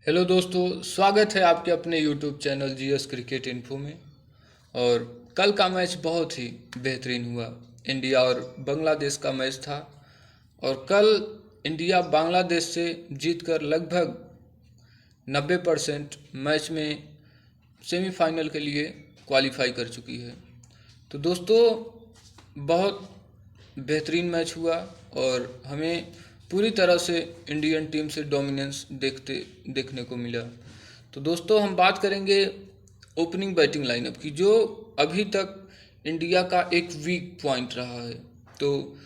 Hello दोस्तों, स्वागत है आपके अपने YouTube channel GS cricket info में। और कल का मैच बहुत ही बेहतरीन हुआ। इंडिया और बांग्लादेश का मैच था और कल इंडिया बांग्लादेश से जीतकर लगभग 90% मैच में सेमीफाइनल के लिए क्वालिफाई कर चुकी है। तो दोस्तों, बहुत बेहतरीन मैच हुआ और हमें पूरी तरह से इंडियन टीम से डोमिनेंस देखने को मिला। तो दोस्तों, हम बात करेंगे ओपनिंग बैटिंग लाइनअप की, जो अभी तक इंडिया का एक वीक पॉइंट रहा है। तो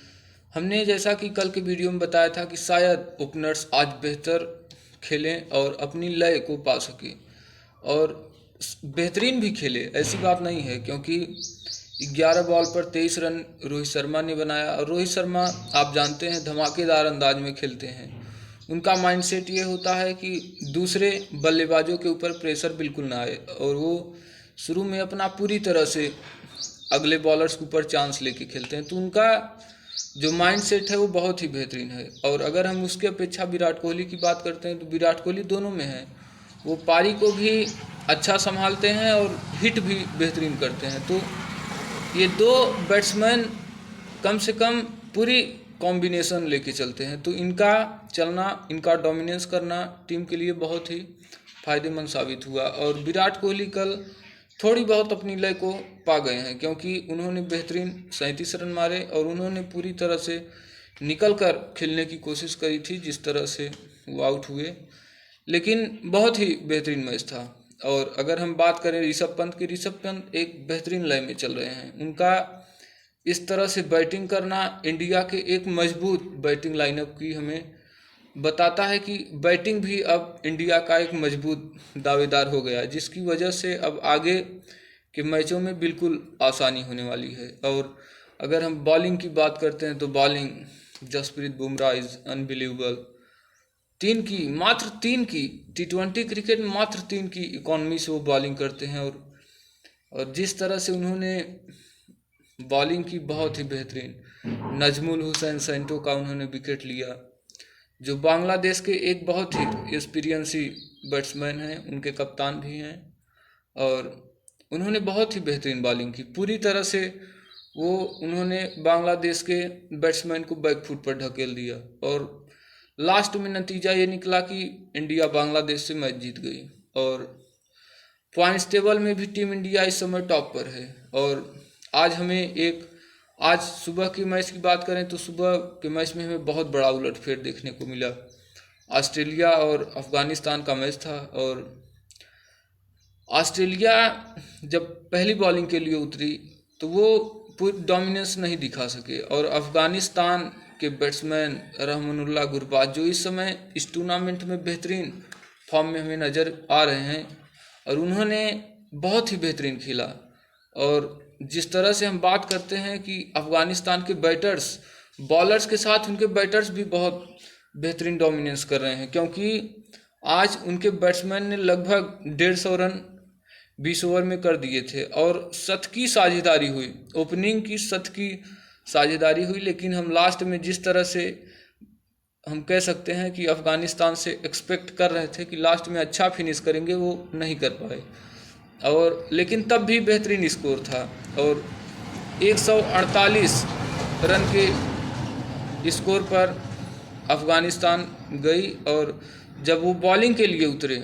हमने जैसा कि कल के वीडियो में बताया था कि शायद ओपनर्स आज बेहतर खेलें और अपनी लय को पा सकें और बेहतरीन भी खेले, ऐसी बात नहीं है, क्योंकि 11 बॉल पर 23 रन रोहित शर्मा ने बनाया। और रोहित शर्मा आप जानते हैं धमाकेदार अंदाज में खेलते हैं। उनका माइंडसेट ये होता है कि दूसरे बल्लेबाजों के ऊपर प्रेशर बिल्कुल ना आए और वो शुरू में अपना पूरी तरह से अगले बॉलर्स के ऊपर चांस लेके खेलते हैं। तो उनका जो माइंडसेट है वो बहुत ही बेहतरीन है। और अगर हम उसके अपेक्षा विराट कोहली की बात करते हैं तो विराट कोहली दोनों में है, वो पारी को भी अच्छा संभालते हैं और हिट भी बेहतरीन करते हैं। तो ये दो बैट्समैन कम से कम पूरी कॉम्बिनेशन लेके चलते हैं, तो इनका चलना, इनका डोमिनेंस करना टीम के लिए बहुत ही फायदेमंद साबित हुआ। और विराट कोहली कल थोड़ी बहुत अपनी लय को पा गए हैं, क्योंकि उन्होंने बेहतरीन 37 रन मारे और उन्होंने पूरी तरह से निकल कर खेलने की कोशिश करी थी जिस तरह से वो आउट हुए। लेकिन बहुत ही बेहतरीन मैच था। और अगर हम बात करें ऋषभ पंत की, ऋषभ पंत एक बेहतरीन लय में चल रहे हैं। उनका इस तरह से बैटिंग करना इंडिया के एक मजबूत बैटिंग लाइनअप की हमें बताता है कि बैटिंग भी अब इंडिया का एक मजबूत दावेदार हो गया, जिसकी वजह से अब आगे के मैचों में बिल्कुल आसानी होने वाली है। और अगर हम बॉलिंग की बात करते हैं तो bowling Jasprit Bumrah is unbelievable. मात्र तीन की T20 क्रिकेट में मात्र 3 की इकॉनमी से वो बॉलिंग करते हैं। और जिस तरह से उन्होंने बॉलिंग की, बहुत ही बेहतरीन। नजमुल हुसैन सेंटो का उन्होंने विकेट लिया, जो बांग्लादेश के एक बहुत ही एक्सपीरियंसी बैट्समैन हैं, उनके कप्तान भी हैं। और उन्होंने बहुत ही बेहतरीन बॉलिंग की, पूरी तरह से वो उन्होंने बांग्लादेश के बैट्समैन को बैकफुट पर ढकेल दिया। और लास्ट में नतीजा ये निकला कि इंडिया बांग्लादेश से मैच जीत गई। और पॉइंट्स टेबल में भी टीम इंडिया इस समय टॉप पर है। और आज हमें आज सुबह की मैच की बात करें तो सुबह के मैच में हमें बहुत बड़ा उलटफेर देखने को मिला। ऑस्ट्रेलिया और अफगानिस्तान का मैच था और ऑस्ट्रेलिया जब पहली बॉलिंग के लिए उतरी तो वो पूरी डोमिनेंस नहीं दिखा सके। और अफगानिस्तान के बैट्समैन रहमानुल्लाह गुरबाज, जो इस समय इस टूर्नामेंट में बेहतरीन फॉर्म में हमें नज़र आ रहे हैं, और उन्होंने बहुत ही बेहतरीन खेला। और जिस तरह से हम बात करते हैं कि अफगानिस्तान के बैटर्स, बॉलर्स के साथ उनके बैटर्स भी बहुत बेहतरीन डोमिनेंस कर रहे हैं, क्योंकि आज उनके बैट्समैन ने लगभग 150 रन 20 ओवर में कर दिए थे और शतकी साझेदारी हुई, ओपनिंग की शतकी साझेदारी हुई। लेकिन हम लास्ट में जिस तरह से हम कह सकते हैं कि अफगानिस्तान से एक्सपेक्ट कर रहे थे कि लास्ट में अच्छा फिनिश करेंगे, वो नहीं कर पाए। और लेकिन तब भी बेहतरीन स्कोर था और 148 रन के स्कोर पर अफगानिस्तान गई। और जब वो बॉलिंग के लिए उतरे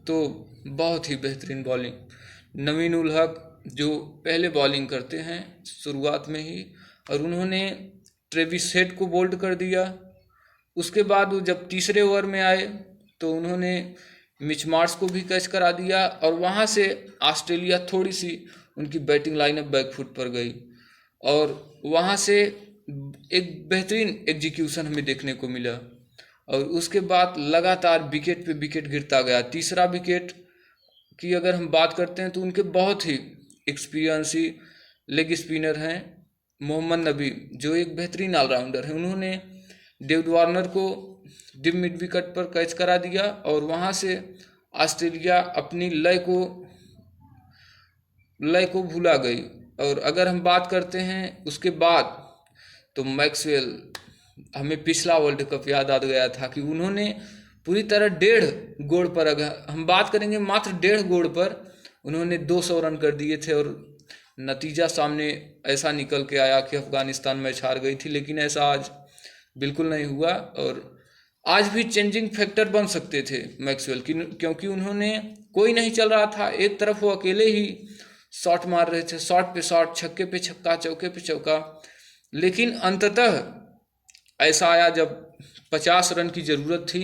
तो बहुत ही बेहतरीन बॉलिंग। नवीन उल हक जो पहले बॉलिंग करते हैं शुरुआत में ही, और उन्होंने ट्रेविस हेड को बोल्ड कर दिया। उसके बाद वो जब तीसरे ओवर में आए तो उन्होंने मिच मार्श को भी कैच करा दिया और वहाँ से ऑस्ट्रेलिया थोड़ी सी उनकी बैटिंग लाइनअप बैकफुट पर गई और वहाँ से एक बेहतरीन एग्जीक्यूशन हमें देखने को मिला। और उसके बाद लगातार विकेट पे विकेट गिरता गया। तीसरा विकेट की अगर हम बात करते हैं तो उनके बहुत ही एक्सपीरियंसी लेग स्पिनर हैं मोहम्मद नबी, जो एक बेहतरीन ऑलराउंडर हैं। उन्होंने डेविड वार्नर को डिप मिड विकेट पर कैच करा दिया और वहाँ से ऑस्ट्रेलिया अपनी लय को भूला गई। और अगर हम बात करते हैं उसके बाद तो मैक्सवेल, हमें पिछला वर्ल्ड कप याद आ गया था कि उन्होंने पूरी तरह 1.5 गोल पर, अगर हम बात करेंगे मात्र 1.5 गोल पर उन्होंने 200 रन कर दिए थे और नतीजा सामने ऐसा निकल के आया कि अफगानिस्तान मैच हार गई थी। लेकिन ऐसा आज बिल्कुल नहीं हुआ और आज भी चेंजिंग फैक्टर बन सकते थे मैक्सवेल क्योंकि उन्होंने, कोई नहीं चल रहा था, एक तरफ वो अकेले ही शॉट मार रहे थे, शॉट पे शॉट, छक्के पे छक्का, चौके पे चौका। लेकिन अंततः ऐसा आया जब 50 रन की ज़रूरत थी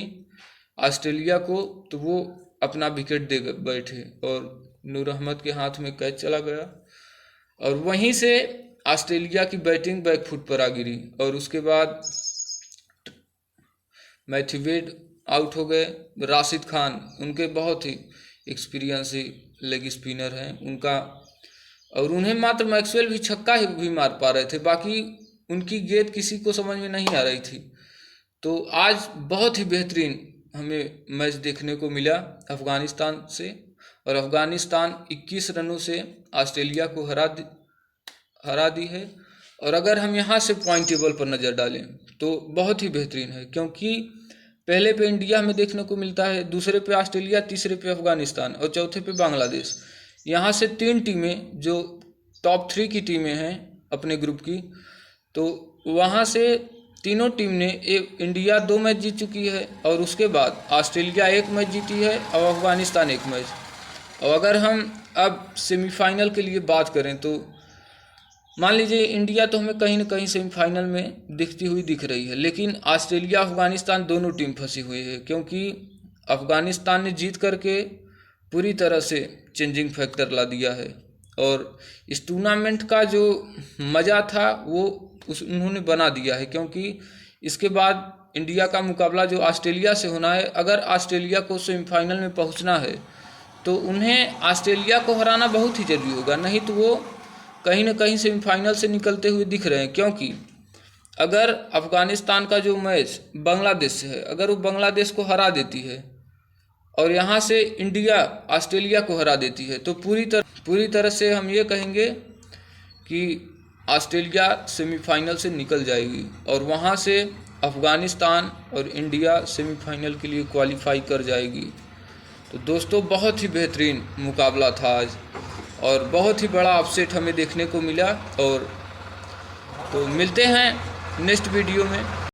ऑस्ट्रेलिया को, तो वो अपना विकेट दे बैठे और नूर अहमद के हाथ में कैच चला गया और वहीं से ऑस्ट्रेलिया की बैटिंग बैकफुट पर आ गिरी और उसके बाद मैथ्यू वेड आउट हो गए। राशिद खान, उनके बहुत ही एक्सपीरियंस लेग स्पिनर हैं उनका, और उन्हें मात्र मैक्सवेल भी छक्का ही भी मार पा रहे थे, बाकी उनकी गेंद किसी को समझ में नहीं आ रही थी। तो आज बहुत ही बेहतरीन हमें मैच देखने को मिला अफ़गानिस्तान से और अफ़गानिस्तान 21 रनों से ऑस्ट्रेलिया को हरा दी है। और अगर हम यहाँ से पॉइंट टेबल पर नज़र डालें तो बहुत ही बेहतरीन है क्योंकि पहले पे इंडिया हमें देखने को मिलता है, दूसरे पे ऑस्ट्रेलिया, तीसरे पे अफ़गानिस्तान और चौथे पे बांग्लादेश। यहाँ से 3 टीमें जो टॉप 3 की टीमें हैं अपने ग्रुप की, तो वहाँ से तीनों टीम ने इंडिया 2 मैच जीत चुकी है और उसके बाद ऑस्ट्रेलिया 1 मैच जीती है और अफ़गानिस्तान 1 मैच। और अगर हम अब सेमीफाइनल के लिए बात करें तो मान लीजिए इंडिया तो हमें कहीं ना कहीं सेमीफाइनल में दिखती हुई दिख रही है, लेकिन ऑस्ट्रेलिया अफ़गानिस्तान दोनों टीम फंसी हुई है क्योंकि अफ़गानिस्तान ने जीत करके पूरी तरह से चेंजिंग फैक्टर ला दिया है और इस टूर्नामेंट का जो मज़ा था वो उन्होंने बना दिया है क्योंकि इसके बाद इंडिया का मुकाबला जो ऑस्ट्रेलिया से होना है, अगर ऑस्ट्रेलिया को सेमीफाइनल में पहुंचना है तो उन्हें ऑस्ट्रेलिया को हराना बहुत ही ज़रूरी होगा, नहीं तो वो कहीं ना कहीं सेमीफाइनल से निकलते हुए दिख रहे हैं। क्योंकि अगर अफ़गानिस्तान का जो मैच बांग्लादेश से है, अगर वो बांग्लादेश को हरा देती है और यहाँ से इंडिया ऑस्ट्रेलिया को हरा देती है तो पूरी तरह से हम ये कहेंगे कि ऑस्ट्रेलिया सेमीफाइनल से निकल जाएगी और वहाँ से अफ़गानिस्तान और इंडिया सेमीफाइनल के लिए क्वालिफाई कर जाएगी। तो दोस्तों बहुत ही बेहतरीन मुकाबला था आज और बहुत ही बड़ा अपसेट हमें देखने को मिला और तो मिलते हैं नेक्स्ट वीडियो में।